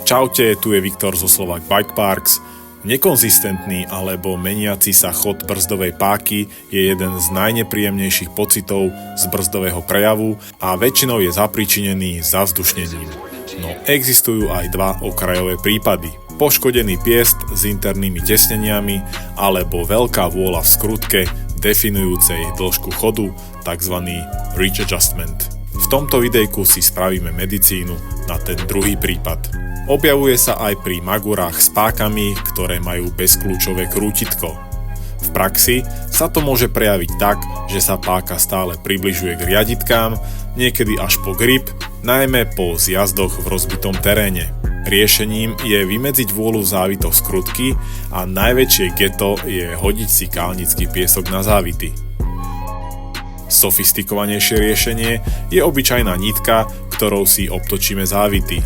Čaute, tu je Viktor zo Slovak Bike Parks. Nekonzistentný alebo meniaci sa chod brzdovej páky je jeden z najnepríjemnejších pocitov z brzdového prejavu a väčšinou je zapríčinený zavzdušnením. No existujú aj dva okrajové prípady. Poškodený piest s internými tesneniami alebo veľká vôľa v skrutke definujúcej dĺžku chodu, tzv. Reach Adjustment. V tomto videjku si spravíme medicínu na ten druhý prípad. Objavuje sa aj pri magurách s pákami, ktoré majú bezkľúčové krútitko. V praxi sa to môže prejaviť tak, že sa páka stále približuje k riaditkám, niekedy až po grip, najmä po zjazdoch v rozbitom teréne. Riešením je vymedziť vôľu závitov skrutky a najväčšie geto je hodiť si kálnický piesok na závity. Sofistikovanejšie riešenie je obyčajná nitka, ktorou si obtočíme závity.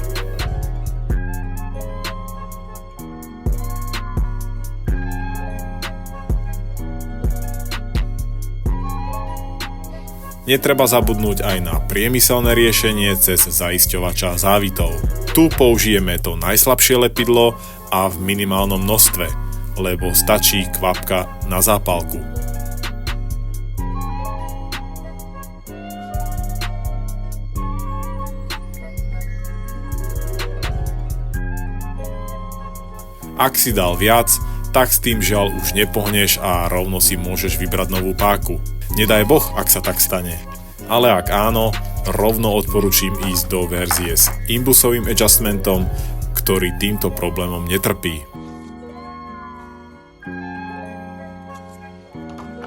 Netreba zabudnúť aj na priemyselné riešenie cez zaisťovača závitov. Tu použijeme to najslabšie lepidlo a v minimálnom množstve, lebo stačí kvapka na zápalku. Ak si dal viac, tak s tým žiaľ už nepohneš a rovno si môžeš vybrať novú páku. Nedaj Boh, ak sa tak stane. Ale ak áno, rovno odporúčim ísť do verzie s imbusovým adjustmentom, ktorý týmto problémom netrpí.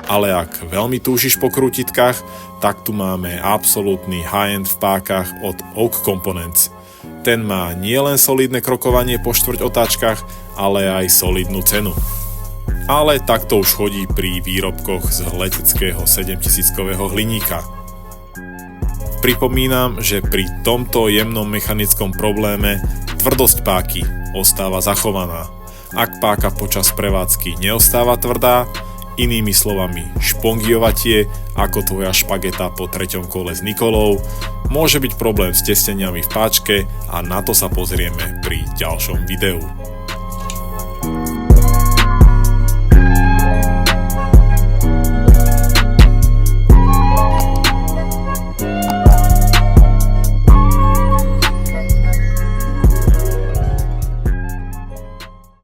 Ale ak veľmi túžiš po krútitkách, tak tu máme absolútny high-end v pákach od Oak Components. Ten má nielen solidné krokovanie po štvrť otáčkach, ale aj solidnú cenu. Ale takto už chodí pri výrobkoch z leteckého 7000-kového hliníka. Pripomínam, že pri tomto jemnom mechanickom probléme tvrdosť páky ostáva zachovaná. Ak páka počas prevádzky neostáva tvrdá, inými slovami špongiovatie ako tvoja špageta po 3. kole s Nikolou, môže byť problém s tesneniami v páčke a na to sa pozrieme pri ďalšom videu.